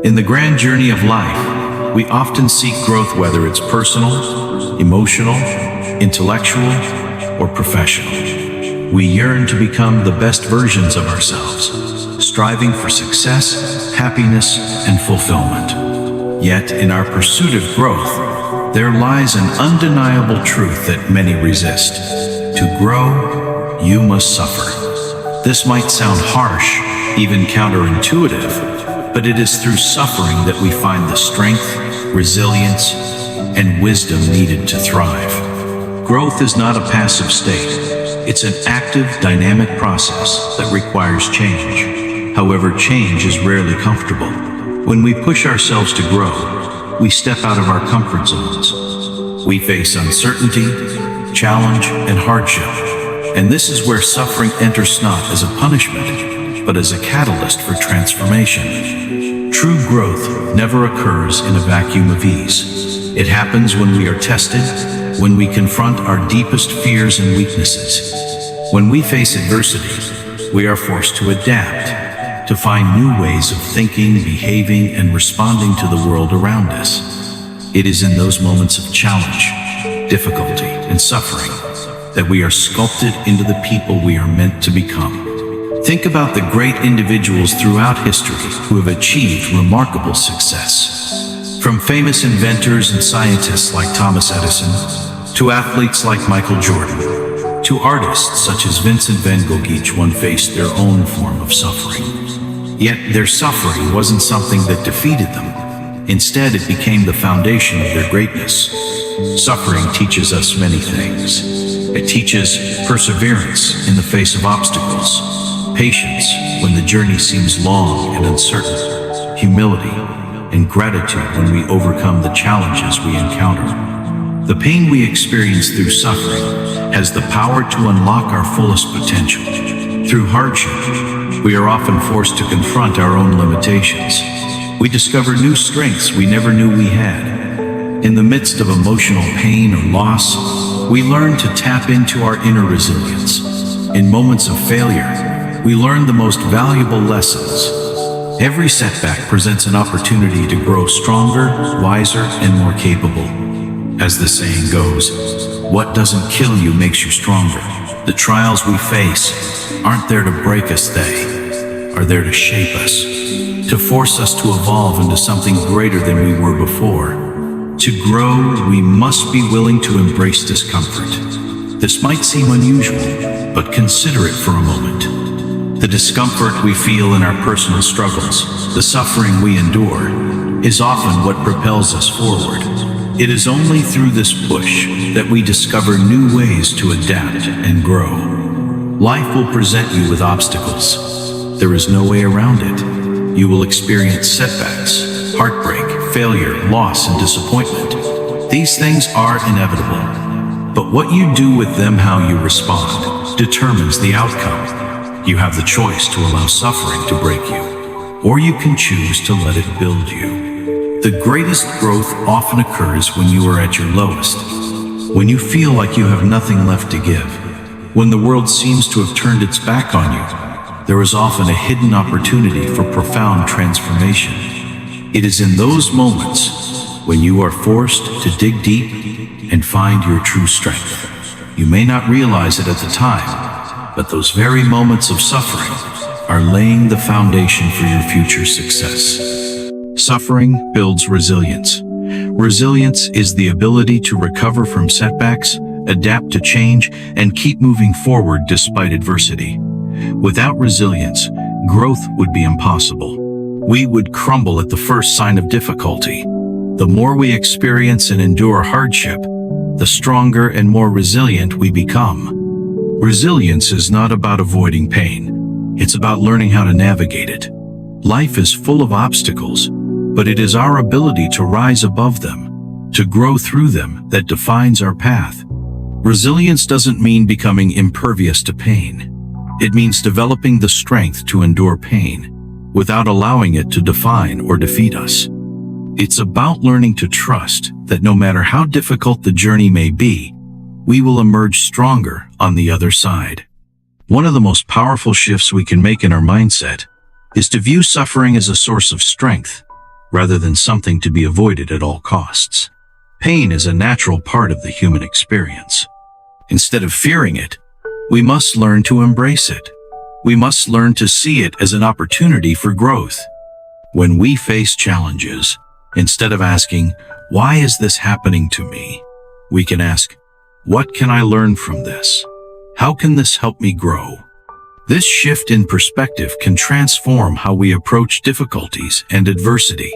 In the grand journey of life, we often seek growth, whether it's personal, emotional, intellectual, or professional. We yearn to become the best versions of ourselves, striving for success, happiness, and fulfillment. Yet, in our pursuit of growth, there lies an undeniable truth that many resist. To grow, you must suffer. This might sound harsh, even counterintuitive, but it is through suffering that we find the strength, resilience, and wisdom needed to thrive. Growth is not a passive state. It's an active, dynamic process that requires change. However, change is rarely comfortable. When we push ourselves to grow, we step out of our comfort zones. We face uncertainty, challenge, and hardship. And this is where suffering enters not as a punishment, but as a catalyst for transformation. True growth never occurs in a vacuum of ease. It happens when we are tested, when we confront our deepest fears and weaknesses. When we face adversity, we are forced to adapt, to find new ways of thinking, behaving, and responding to the world around us. It is in those moments of challenge, difficulty, and suffering that we are sculpted into the people we are meant to become. Think about the great individuals throughout history who have achieved remarkable success. From famous inventors and scientists like Thomas Edison, to athletes like Michael Jordan, to artists such as Vincent van Gogh, each one faced their own form of suffering. Yet their suffering wasn't something that defeated them. Instead, it became the foundation of their greatness. Suffering teaches us many things. It teaches perseverance in the face of obstacles, patience when the journey seems long and uncertain, humility and gratitude when we overcome the challenges we encounter. The pain we experience through suffering has the power to unlock our fullest potential. Through hardship, we are often forced to confront our own limitations. We discover new strengths we never knew we had. In the midst of emotional pain or loss, we learn to tap into our inner resilience. In moments of failure, we learn the most valuable lessons. Every setback presents an opportunity to grow stronger, wiser, and more capable. As the saying goes, what doesn't kill you makes you stronger. The trials we face aren't there to break us, they are there to shape us, to force us to evolve into something greater than we were before. To grow, we must be willing to embrace discomfort. This might seem unusual, but consider it for a moment. The discomfort we feel in our personal struggles, the suffering we endure, is often what propels us forward. It is only through this push that we discover new ways to adapt and grow. Life will present you with obstacles. There is no way around it. You will experience setbacks, heartbreak, failure, loss, and disappointment. These things are inevitable. But what you do with them, how you respond, determines the outcome. You have the choice to allow suffering to break you, or you can choose to let it build you. The greatest growth often occurs when you are at your lowest, when you feel like you have nothing left to give, when the world seems to have turned its back on you. There is often a hidden opportunity for profound transformation. It is in those moments when you are forced to dig deep and find your true strength. You may not realize it at the time, but those very moments of suffering are laying the foundation for your future success. Suffering builds resilience. Resilience is the ability to recover from setbacks, adapt to change, and keep moving forward despite adversity. Without resilience, growth would be impossible. We would crumble at the first sign of difficulty. The more we experience and endure hardship, the stronger and more resilient we become. Resilience is not about avoiding pain. It's about learning how to navigate it. Life is full of obstacles, but it is our ability to rise above them, to grow through them, that defines our path. Resilience doesn't mean becoming impervious to pain. It means developing the strength to endure pain without allowing it to define or defeat us. It's about learning to trust that no matter how difficult the journey may be, we will emerge stronger on the other side. One of the most powerful shifts we can make in our mindset is to view suffering as a source of strength. rather than something to be avoided at all costs. Pain is a natural part of the human experience. Instead of fearing it, we must learn to embrace it. We must learn to see it as an opportunity for growth. When we face challenges, instead of asking, "Why is this happening to me?" we can ask, "What can I learn from this? How can this help me grow?" This shift in perspective can transform how we approach difficulties and adversity.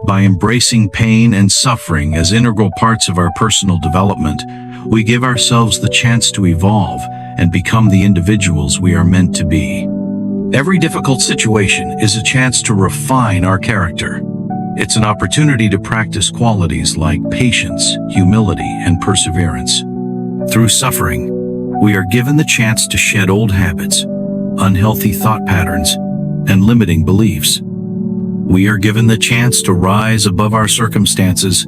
By embracing pain and suffering as integral parts of our personal development, we give ourselves the chance to evolve and become the individuals we are meant to be. Every difficult situation is a chance to refine our character. It's an opportunity to practice qualities like patience, humility, and perseverance. Through suffering, we are given the chance to shed old habits, unhealthy thought patterns, and limiting beliefs. We are given the chance to rise above our circumstances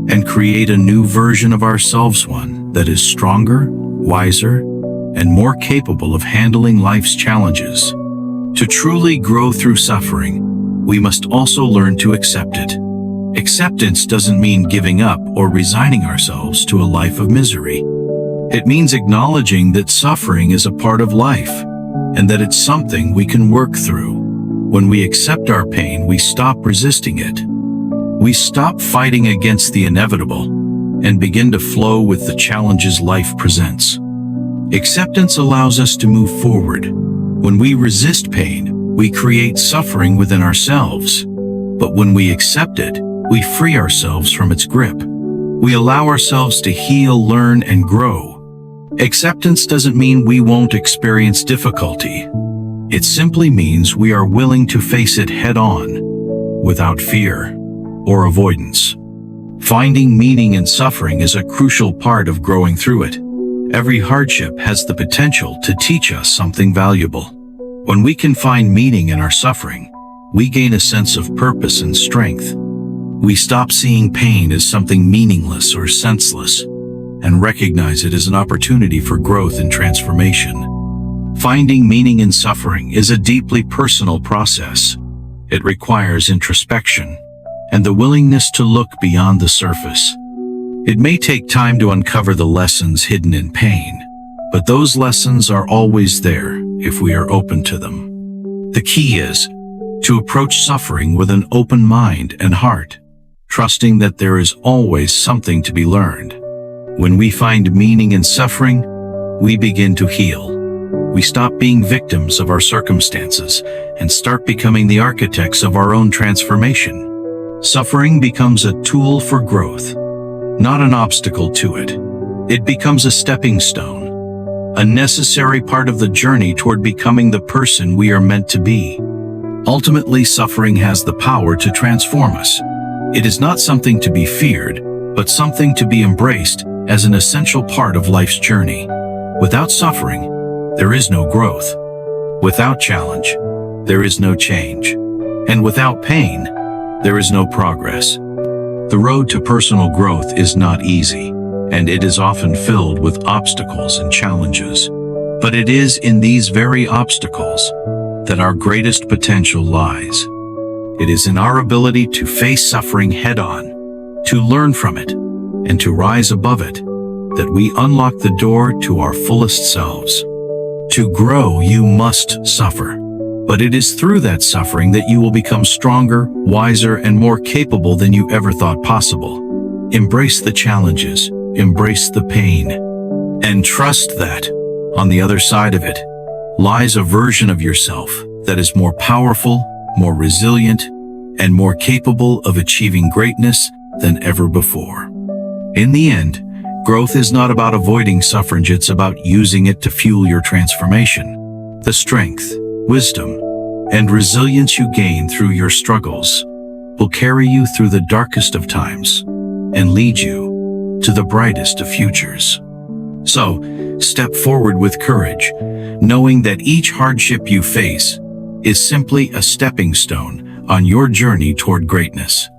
and create a new version of ourselves, one that is stronger, wiser, and more capable of handling life's challenges. To truly grow through suffering, we must also learn to accept it. Acceptance doesn't mean giving up or resigning ourselves to a life of misery. It means acknowledging that suffering is a part of life and that it's something we can work through. When we accept our pain, we stop resisting it. We stop fighting against the inevitable and begin to flow with the challenges life presents. Acceptance allows us to move forward. When we resist pain, we create suffering within ourselves. But when we accept it, we free ourselves from its grip. We allow ourselves to heal, learn, and grow. Acceptance doesn't mean we won't experience difficulty. It simply means we are willing to face it head-on, without fear or avoidance. Finding meaning in suffering is a crucial part of growing through it. Every hardship has the potential to teach us something valuable. When we can find meaning in our suffering, we gain a sense of purpose and strength. We stop seeing pain as something meaningless or senseless and recognize it as an opportunity for growth and transformation. Finding meaning in suffering is a deeply personal process. It requires introspection and the willingness to look beyond the surface. It may take time to uncover the lessons hidden in pain, but those lessons are always there if we are open to them. The key is to approach suffering with an open mind and heart, trusting that there is always something to be learned. When we find meaning in suffering, we begin to heal. We stop being victims of our circumstances and start becoming the architects of our own transformation. Suffering becomes a tool for growth, not an obstacle to it. It becomes a stepping stone, a necessary part of the journey toward becoming the person we are meant to be. Ultimately, suffering has the power to transform us. It is not something to be feared, but something to be embraced as an essential part of life's journey. Without suffering, there is no growth. Without challenge, there is no change. And without pain, there is no progress. The road to personal growth is not easy, and it is often filled with obstacles and challenges. But it is in these very obstacles that our greatest potential lies. It is in our ability to face suffering head-on, to learn from it, and to rise above it, that we unlock the door to our fullest selves. To grow, you must suffer. But it is through that suffering that you will become stronger, wiser, and more capable than you ever thought possible. Embrace the challenges, embrace the pain, and trust that, on the other side of it, lies a version of yourself that is more powerful, more resilient, and more capable of achieving greatness than ever before. In the end, growth is not about avoiding suffering, it's about using it to fuel your transformation. The strength, wisdom, and resilience you gain through your struggles will carry you through the darkest of times and lead you to the brightest of futures. So, step forward with courage, knowing that each hardship you face is simply a stepping stone on your journey toward greatness.